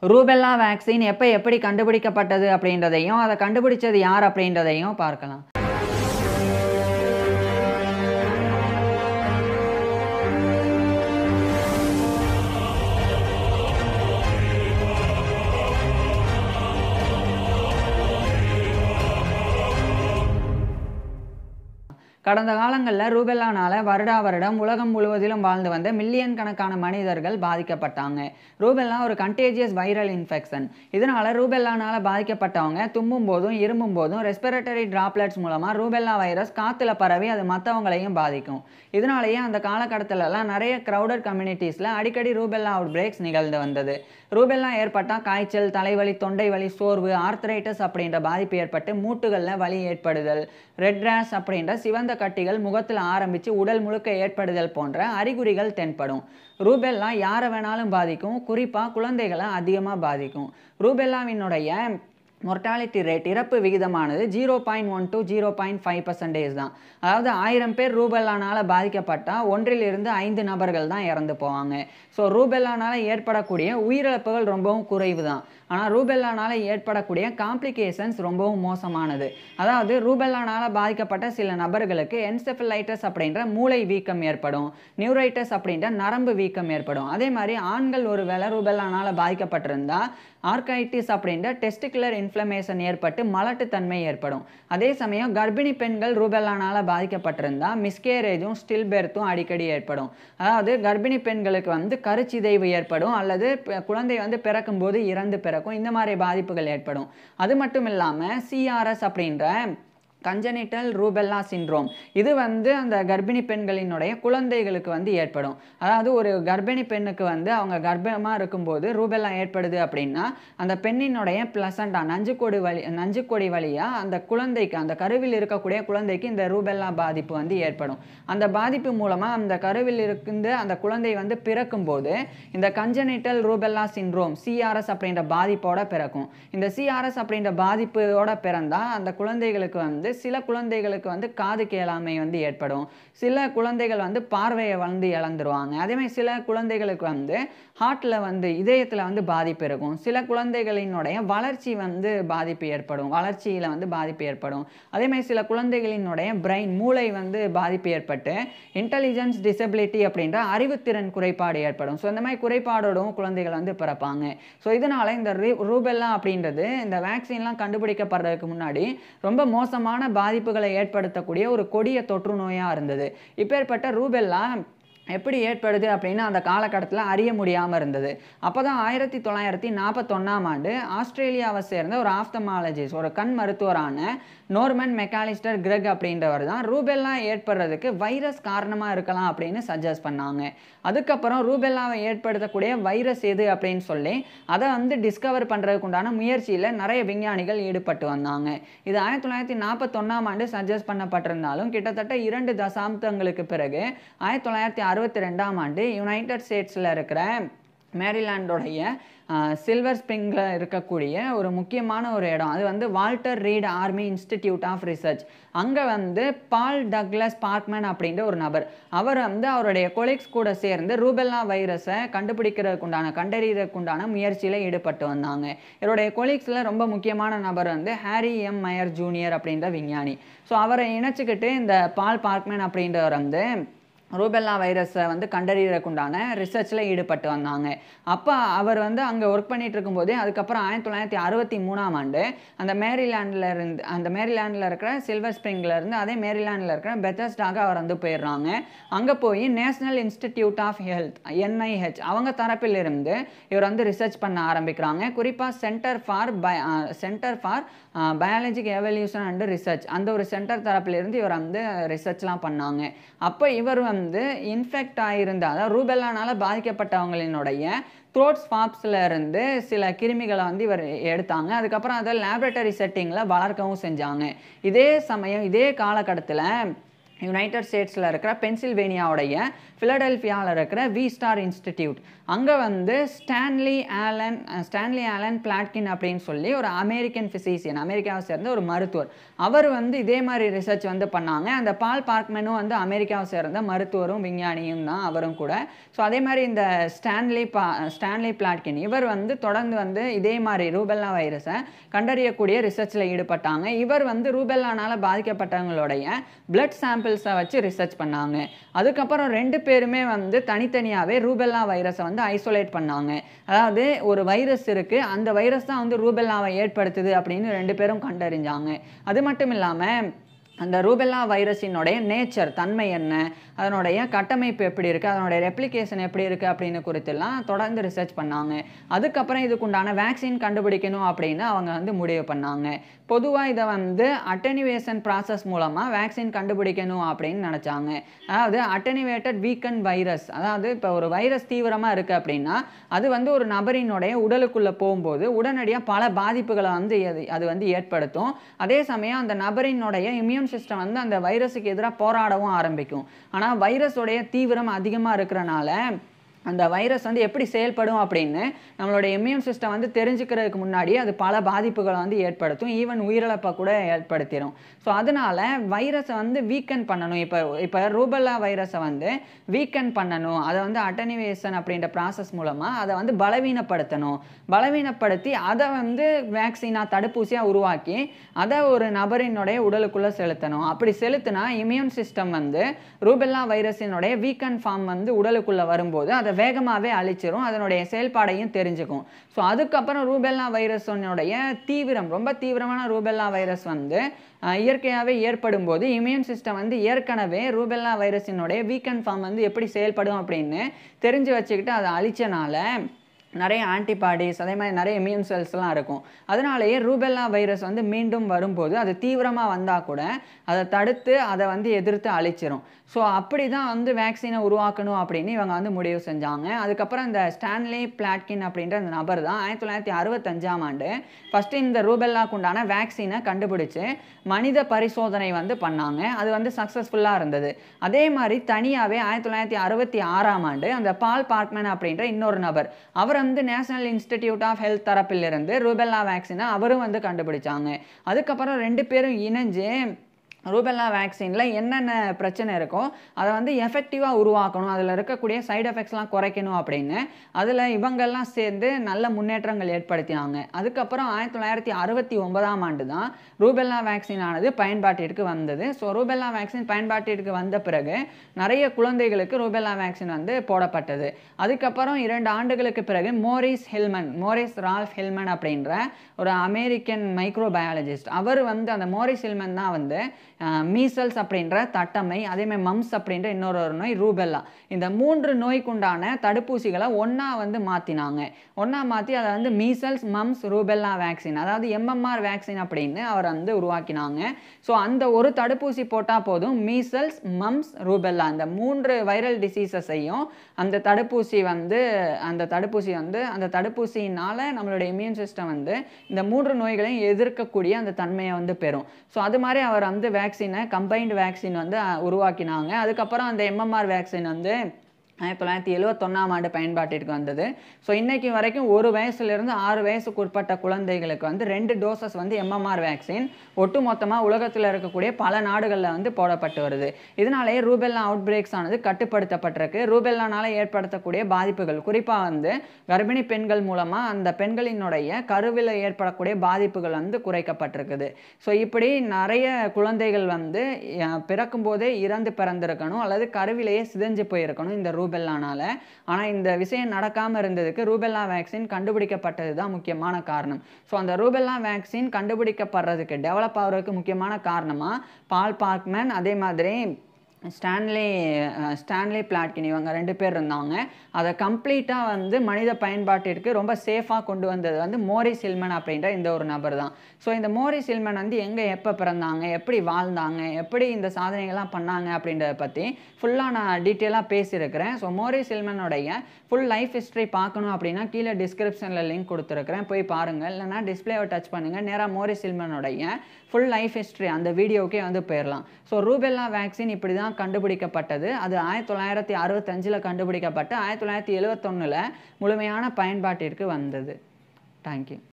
Rubella vaccine எப்படி கண்டுபிடிக்கப்பட்டது அப்படின்றதையும் அதை கண்டுபிடிச்சது யார் அப்படின்றதையும் பார்க்கலாம். கடந்த காலங்களில் ரூபெல்லானால வருடம் உலகம் முழுவதிலும் வாழ்ந்து வந்த மில்லியன் கணக்கான மனிதர்கள் பாதிக்கப்பட்டாங்க. ரூபெல்லா ஒரு கண்டேஜியஸ் வைரல் இன்ஃபெக்ஷன். இதனால ரூபெல்லானால பாதிக்கப்பட்டவங்க தும்பும் போதும் இருமும் போதும் ரெஸ்பிரேட்டரி டிராப்லெட்ஸ் மூலமாக ரூபெல்லா வைரஸ் காற்றுல பரவி அது மற்றவங்களையும் பாதிக்கும். இதனாலேயே அந்த காலகட்டத்திலலாம் நிறைய க்ரௌடட் கம்யூனிட்டிஸில் அடிக்கடி ரூபெல்லா அவுட் பிரேக்ஸ் நிகழ்ந்து வந்தது. ரூபெல்லா ஏற்பட்டால் காய்ச்சல், தலைவலி, தொண்டை வலி, சோர்வு, ஆர்த்ரைட்டிஸ் அப்படின்ற பாதிப்பு ஏற்பட்டு மூட்டுகளில் வலி ஏற்படுதல், ரெட் ரேஷ் அப்படின்ற சிவந்த கட்டிகள் முகத்தில் ஆரம்பித்து உடல் முழுக்க ஏற்படுதல் போன்ற அறிகுறிகள் தென்படும். ரூபெல்லா யாரை வேணாலும் பாதிக்கும், குறிப்பாக குழந்தைகளை அதிகமாக பாதிக்கும். ரூபெல்லாவினுடைய மொர்டாலிட்டி ரேட், இறப்பு விகிதமானது 0.1 to 0.5% தான். அதாவது 1000 பேர் ரூபெல்லானால் பாதிக்கப்பட்டால் 1 to 5 நபர்கள் தான் இறந்து போவாங்க. ஸோ ரூபெல்லானால் ஏற்படக்கூடிய உயிரிழப்புகள் ரொம்பவும் குறைவு தான். ஆனால் ரூபெல்லானால் ஏற்படக்கூடிய காம்ப்ளிகேஷன்ஸ் ரொம்பவும் மோசமானது. அதாவது ரூபெல்லானால் பாதிக்கப்பட்ட சில நபர்களுக்கு என்செஃபலைட்டிஸ் அப்படின்ற மூளை வீக்கம் ஏற்படும், நியூரைட்டிஸ் அப்படின்ற நரம்பு வீக்கம் ஏற்படும். அதே மாதிரி ஆண்கள் ஒரு வேளை ரூபெல்லானால் பாதிக்கப்பட்டிருந்தால் ஆர்கைட்டிஸ் அப்படின்ற டெஸ்டிகுலர் இன்ஃப்ளமேஷன் ஏற்பட்டு மலட்டுத்தன்மை ஏற்படும். அதே சமயம் கர்ப்பிணி பெண்கள் ரூபெல்லானால் பாதிக்கப்பட்டிருந்தால் மிஸ்கேரேஜும் ஸ்டில்பெர்த்தும் அடிக்கடி ஏற்படும். அதாவது கர்ப்பிணி பெண்களுக்கு கருச்சிதைவு ஏற்படும் அல்லது குழந்தை பிறக்கும்போது இறந்து பிறக்கும். இந்த மாதிரி பாதிப்புகள் ஏற்படும். அது மட்டும் இல்லாமல் சிஆர்எஸ் அப்படின்ற கஞ்சனிட்டல் ரூபெல்லா சிண்ட்ரோம் இது அந்த கர்ப்பிணி பெண்களினுடைய குழந்தைகளுக்கு ஏற்படும். அதாவது ஒரு கர்ப்பிணி பெண்ணுக்கு அவங்க கர்ப்பமாக இருக்கும்போது ரூபெல்லா ஏற்படுது அப்படின்னா அந்த பெண்ணினுடைய பிளசண்டா நஞ்சுக்கொடி வழியாக அந்த குழந்தைக்கு, அந்த கருவில் இருக்கக்கூடிய குழந்தைக்கு இந்த ரூபெல்லா பாதிப்பு ஏற்படும். அந்த பாதிப்பு மூலமாக அந்த கருவில் இருந்து அந்த குழந்தை பிறக்கும்போது இந்த கஞ்சனிட்டல் ரூபெல்லா சிண்ட்ரோம் சிஆர்எஸ் அப்படின்ற பாதிப்போட பிறக்கும். இந்த சிஆர்எஸ் அப்படின்ற பாதிப்போட பிறந்தால் அந்த குழந்தைகளுக்கு சில குழந்தைகளுக்கு காது கேளாமை ஏற்படும். சில குழந்தைகள் பார்வையை இழந்துருவாங்க. அதே மாதிரி சில குழந்தைகளுக்கு ஹார்ட்ல இதயத்தில் பாதிப்பு இருக்கும். சில குழந்தைகளினுடைய வளர்ச்சி பாதிப்பு ஏற்படும், வளர்ச்சியில் பாதிப்பு ஏற்படும். அதே மாதிரி சில குழந்தைகளினுடைய பிரெயின், மூளை பாதிப்பு ஏற்பட்டு இன்டெலிஜென்ஸ் டிசபிலிட்டி அப்படின்ற அறிவுத்திறன் குறைபாடு ஏற்படும். ஸோ இந்த மாதிரி குறைபாடோடும் குழந்தைகள் பிறப்பாங்க. ஸோ இதனால இந்த ரூபெல்லா அப்படின்றது இந்த வேக்சின்லாம் கண்டுபிடிக்கப்படுறதுக்கு முன்னாடி ரொம்ப மோசமான பாதிப்புகளை ஏற்படுத்தக்கூடிய ஒரு கொடிய தொற்று நோயாக இருந்தது. இப்பேற்பட்ட ரூபெல்லா எப்படி ஏற்படுது அப்படின்னு அந்த காலகட்டத்தில் அறிய முடியாமல் இருந்தது. அப்போ தான் 1941 ஆஸ்திரேலியாவை சேர்ந்த ஒரு ஆப்தமாலஜிஸ்ட், ஒரு கண் மருத்துவரான நோர்மன் மெக்காலிஸ்டர் கிரெக் அப்படின்றவர் தான் ரூபெல்லா ஏற்படுறதுக்கு வைரஸ் காரணமாக இருக்கலாம் அப்படின்னு சஜஸ்ட் பண்ணாங்க. அதுக்கப்புறம் ரூபெல்லாவை ஏற்படுத்தக்கூடிய வைரஸ் எது அப்படின்னு சொல்லி அதை டிஸ்கவர் பண்ணுறதுக்கு உண்டான முயற்சியில் நிறைய விஞ்ஞானிகள் ஈடுபட்டு வந்தாங்க. இது 1941 சஜஸ்ட் பண்ணப்பட்டிருந்தாலும் கிட்டத்தட்ட 2 தசாப்தங்களுக்கு பிறகு 1962 யுனைடெட் ஸ்டேட்ஸில் இருக்கிற மேரிலாண்டோடைய சில்வர் ஸ்ப்ரிங்கில் இருக்கக்கூடிய ஒரு முக்கியமான ஒரு இடம், அது Walter Reed Army Institute of Research. அங்கே பால் டக்ளஸ் பார்க்மேன் அப்படின்ற ஒரு நபர், அவர் அவருடைய கொலீக்ஸ் கூட சேர்ந்து ரூபெல்லா வைரஸை கண்டறியறதுக்குண்டான முயற்சியில் ஈடுபட்டு வந்தாங்க. இவருடைய கொலீக்ஸில் ரொம்ப முக்கியமான நபர் ஹாரி எம் மயர் ஜூனியர் அப்படின்ற விஞ்ஞானி. ஸோ அவரை இணைச்சிக்கிட்டு இந்த பால் பார்க்மேன் அப்படின்றவர் ரூபெல்லா வைரஸை கண்டறியறதுக்குண்டான ரிசர்ச்சில் ஈடுபட்டு வந்தாங்க. அப்போ அவர் அங்கே ஒர்க் பண்ணிட்டு இருக்கும்போதே அதுக்கப்புறம் 1963 அந்த மேரிலாண்டில் இருக்கிற சில்வர் ஸ்ப்ரிங்லேருந்து அதே மேரிலாண்டில் இருக்கிற பெத்தஸ்டாக அவர் போயிடுறாங்க. அங்கே போய் National Institute of Health NIH அவங்க தரப்பிலிருந்து இவர் ரிசர்ச் பண்ண ஆரம்பிக்கிறாங்க. குறிப்பாக Center for Biologic Evaluation and Research அந்த ஒரு சென்டர் தரப்பிலிருந்து இவர் ரிசர்ச்லாம் பண்ணாங்க. அப்போ இவர் இன்ஃபெக்ட் ஆகியிருந்த, அதாவது ரூபெல்லானால பாதிக்கப்பட்டவங்களினுடைய த்ரோட் ஸ்வாப்ஸில் இருந்து சில கிருமிகளை இவர் எடுத்தாங்க. அதுக்கப்புறம் அதை லேபரேட்டரி செட்டிங்கில் வளர்க்கவும் செஞ்சாங்க. இதே சமயம் இதே காலகட்டத்தில் யுனைடெட் ஸ்டேட்ஸில் இருக்கிற பென்சில்வேனியாவுடைய ஃபிலடெல்ஃபியாவில் இருக்கிற வி ஸ்டார் இன்ஸ்டிடியூட் அங்கே வந்து ஸ்டான்லி ஆலன் பிளாட்கின் அப்படின்னு சொல்லி ஒரு அமெரிக்கன் ஃபிசிஷியன், அமெரிக்காவை சேர்ந்த ஒரு மருத்துவர், அவர் வந்து இதே மாதிரி ரிசர்ச் வந்து பண்ணாங்க. அந்த பால் பார்க்மேனும் வந்து அமெரிக்காவை சேர்ந்த மருத்துவரும் விஞ்ஞானியும் தான் அவரும் கூட. ஸோ அதே மாதிரி இந்த ஸ்டான்லி பிளாட்கின் இவர் வந்து தொடர்ந்து வந்து இதே மாதிரி ரூபெல்லா வைரஸை கண்டறியக்கூடிய ரிசர்ச்சில் ஈடுபட்டாங்க. இவர் வந்து ரூபெல்லானால பாதிக்கப்பட்டவங்களுடைய பிளட் சாம்பிள்ஸை வச்சு ரிசர்ச் பண்ணாங்க. அதுக்கப்புறம் 2 பேருமே வந்து தனித்தனியாகவே ரூபெல்லா வைரஸை வந்து ஐசோலேட் பண்ணாங்க. அதாவது ஒரு வைரஸ் இருக்குது, அந்த வைரஸ் தான் வந்து ரூபெல்லாவை ஏற்படுத்துது அப்படின்னு 2 பேரும் கண்டறிஞ்சாங்க. அது மட்டும் இல்லாமல் அந்த ரூபெல்லா வைரஸினுடைய நேச்சர், தன்மை என்ன, அதனுடைய கட்டமைப்பு எப்படி இருக்குது, அதனுடைய ரெப்ளிகேஷன் எப்படி இருக்குது அப்படின்னு குறித்தெல்லாம் தொடர்ந்து ரிசர்ச் பண்ணாங்க. அதுக்கப்புறம் இதுக்குண்டான வேக்சின் கண்டுபிடிக்கணும் அப்படின்னு அவங்க வந்து முடிவு பண்ணாங்க. பொதுவாக இதை வந்து அட்டெனுவேஷன் ப்ராசஸ் மூலமாக வேக்சின் கண்டுபிடிக்கணும் அப்படின்னு நினச்சாங்க. அதாவது அட்டெனுவேட்டட் வீக்கன் வைரஸ், அதாவது இப்போ ஒரு வைரஸ் தீவிரமாக இருக்குது அப்படின்னா அது வந்து ஒரு நபரினுடைய உடலுக்குள்ளே போகும்போது உடனடியாக பல பாதிப்புகளை வந்து அது வந்து ஏற்படுத்தும். அதே சமயம் அந்த நபரினுடைய இம்யூன் சிஸ்டம் வந்து அந்த வைரஸுக்கு எதிராக போராடவும் ஆரம்பிக்கும். ஆனால் வைரஸோடைய தீவிரம் அதிகமாக இருக்கிறனால அந்த வைரஸ் வந்து எப்படி செயல்படும் அப்படின்னு நம்மளுடைய இம்யூன் சிஸ்டம் வந்து தெரிஞ்சுக்கிறதுக்கு முன்னாடி அது பல பாதிப்புகளை வந்து ஏற்படுத்தும், ஈவன் உயிரிழப்பை கூட ஏற்படுத்திடும். ஸோ அதனால வைரஸை வந்து வீக்கன் பண்ணணும். இப்போ ரூபெல்லா வைரஸை வந்து வீக்கன் பண்ணணும், அதை வந்து அட்டெனுவேஷன் அப்படின்ற ப்ராசஸ் மூலமாக அதை வந்து பலவீனப்படுத்தி அதை வந்து வேக்சினாக தடுப்பூசியாக உருவாக்கி அதை ஒரு நபரினுடைய உடலுக்குள்ளே செலுத்தணும். அப்படி செலுத்தினா இம்யூன் சிஸ்டம் வந்து ரூபெல்லா வைரஸினுடைய வீக்கன் ஃபார்ம் வந்து உடலுக்குள்ளே வரும்போது அதை வேகமாகவே அழிச்சிரும், அதனுடைய செயல்பாடையும் தெரிஞ்சுக்கும். ஸோ அதுக்கப்புறம் ரூபெல்லா வைரஸனுடைய ரொம்ப தீவிரமான ரூபெல்லா வைரஸ் வந்து இயற்கையாகவே ஏற்படும் போது இம்யூன் சிஸ்டம் வந்து ஏற்கனவே ரூபெல்லா வைரஸினுடைய வீக்கன் ஃபார்ம் வந்து எப்படி செயல்படும் அப்படின்னு தெரிஞ்சு வச்சுக்கிட்டு அதை அழிச்சனால நிறைய ஆன்டிபாடிஸ், அதே மாதிரி நிறைய இம்யூன் செல்ஸ்லாம் இருக்கும். அதனாலேயே ரூபெல்லா வைரஸ் வந்து மீண்டும் வரும்போது அது தீவிரமாக வந்தால் கூட அதை தடுத்து அதை வந்து எதிர்த்து அழிச்சிரும். ஸோ அப்படி தான் வந்து வேக்சினை உருவாக்கணும் அப்படின்னு இவங்க வந்து முடிவு செஞ்சாங்க. அதுக்கப்புறம் இந்த ஸ்டான்லி பிளாட்கின் அப்படின்ற அந்த நபர் தான் 1965ஆம் ஆண்டு ஃபஸ்ட்டு இந்த ரூபெல்லாக்கு உண்டான வேக்சினை கண்டுபிடிச்சு மனித பரிசோதனை வந்து பண்ணாங்க. அது வந்து சக்ஸஸ்ஃபுல்லாக இருந்தது. அதே மாதிரி தனியாகவே 1966ஆம் ஆண்டு அந்த பால் பார்க்மேன் அப்படின்ற இன்னொரு நபர், அவர் வந்து நேஷனல் இன்ஸ்டிடியூட் ஆஃப் ஹெல்த் தரப்பிலிருந்து ரூபெல்லா வேக்சினை அவரும் வந்து கண்டுபிடிச்சாங்க. அதுக்கப்புறம் 2 பேரும் இணைஞ்சு ரூபெல்லா வேக்சினில் என்னென்ன பிரச்சனை இருக்கோ அதை வந்து எஃபெக்டிவாக உருவாக்கணும், அதில் இருக்கக்கூடிய சைடு எஃபெக்ட்ஸ்லாம் குறைக்கணும் அப்படின்னு அதில் இவங்கெல்லாம் சேர்ந்து நல்ல முன்னேற்றங்கள் ஏற்படுத்தினாங்க. அதுக்கப்புறம் 1969ஆம் ஆண்டு தான் ரூபெல்லா வேக்சின் ஆனது பயன்பாட்டிற்கு வந்தது. ஸோ ரூபெல்லா வேக்சின் பயன்பாட்டிற்கு வந்த பிறகு நிறைய குழந்தைகளுக்கு ரூபெல்லா வேக்சின் வந்து போடப்பட்டது. அதுக்கப்புறம் 2 ஆண்டுகளுக்கு பிறகு மோரிஸ் ரால்ஃப் ஹில்மன் அப்படின்ற ஒரு அமெரிக்கன் மைக்ரோபயாலஜிஸ்ட், அவர் வந்து அந்த மோரிஸ் ஹில்மன் தான் வந்து மீசல்ஸ் அப்படின்ற தட்டம்மை, அதேமாதிரி மம்ஸ் அப்படின்ற இன்னொரு நோய் ரூபெல்லா, இந்த 3 நோய்க்குண்டான தடுப்பூசிகளை ஒன்றா வந்து மாற்றி அதை வந்து மீசல்ஸ் மம்ஸ் ரூபெல்லா வேக்சின், அதாவது MMR வேக்சின் அப்படின்னு அவர் வந்து உருவாக்கினாங்க. ஸோ அந்த ஒரு தடுப்பூசி போட்டால் போதும், மீசல்ஸ் மம்ஸ் ரூபெல்லா அந்த 3 வைரல் டிசீசஸையும் அந்த தடுப்பூசியினால் நம்மளுடைய இம்யூன் சிஸ்டம் வந்து இந்த 3 நோய்களையும் எதிர்க்கக்கூடிய அந்த தன்மையை வந்து பெறும். ஸோ அது மாதிரி அவர் வந்து வேக்சினை கம்பைன்டு வேக்சின் வந்து உருவாக்கினாங்க. அதுக்கப்புறம் அந்த MMR வேக்சின் வந்து 1971ஆம் ஆண்டு பயன்பாட்டிற்கு வந்தது. ஸோ இன்றைக்கு வரைக்கும் 1 வயசுலேருந்து 6 வயசுக்கு உட்பட்ட குழந்தைகளுக்கு வந்து 2 டோசஸ் வந்து MMR வேக்சின் ஒட்டு மொத்தமாக உலகத்தில் இருக்கக்கூடிய பல நாடுகளில் வந்து போடப்பட்டு வருது. இதனாலேயே ரூபெல்லா அவுட் பிரேக்ஸ் ஆனது கட்டுப்படுத்தப்பட்டிருக்கு. ரூபெல்லானால ஏற்படுத்தக்கூடிய பாதிப்புகள், குறிப்பாக வந்து கர்ப்பிணி பெண்கள் மூலமாக அந்த பெண்களினுடைய கருவில் ஏற்படக்கூடிய பாதிப்புகள் வந்து குறைக்கப்பட்டிருக்குது. ஸோ இப்படி நிறைய குழந்தைகள் வந்து பிறக்கும் போதே பிறந்திருக்கணும் அல்லது கருவிலேயே சிதைஞ்சு போயிருக்கணும் இந்த ரூபெல்லானால. ஆனால் இந்த விஷயம் நடக்காமல் இருந்ததுக்கு ரூபெல்லா வேக்சின் கண்டுபிடிக்கப்பட்டது தான் முக்கியமான காரணம். ஸோ அந்த ரூபெல்லா வேக்சின் கண்டுபிடிக்கப்படுறதுக்கு, டெவலப் ஆகிறதுக்கு முக்கியமான காரணமாக பால் பார்க்மேன், அதே மாதிரி ஸ்டான்லி பிளாட்கின் இவங்க 2 பேர் இருந்தாங்க. அதை கம்ப்ளீட்டாக வந்து மனித பயன்பாட்டிற்கு ரொம்ப சேஃபாக கொண்டு வந்தது வந்து மோரிஸ் ஹில்மன் அப்படின்ற இந்த ஒரு நபர் தான். ஸோ இந்த மோரிஸ் ஹில்மன் வந்து எங்கே எப்போ பிறந்தாங்க, எப்படி வாழ்ந்தாங்க, எப்படி இந்த சாதனைகள்லாம் பண்ணாங்க அப்படின்றத பற்றி ஃபுல்லாக நான் டீட்டெயிலாக பேசியிருக்கிறேன். ஸோ மோரிஸ் ஹில்மனுடைய ஃபுல் லைஃப் ஹிஸ்ட்ரி பார்க்கணும் அப்படின்னா கீழே டிஸ்கிரிப்ஷனில் லிங்க் கொடுத்துருக்குறேன், போய் பாருங்கள். இல்லைனா டிஸ்பிளேவை டச் பண்ணுங்கள், நேராக மோரிஸ் ஹில்மனுடைய ஃபுல் லைஃப் ஹிஸ்ட்ரி அந்த வீடியோக்கே வந்து போயிடலாம். ஸோ ரூபெல்லா வேக்சின் இப்படி தான் கண்டுபிடிக்கப்பட்டது. அது 1965 கண்டுபிடிக்கப்பட்டு 1971 முழுமையான பயன்பாட்டிற்கு வந்தது. தேங்க்யூ.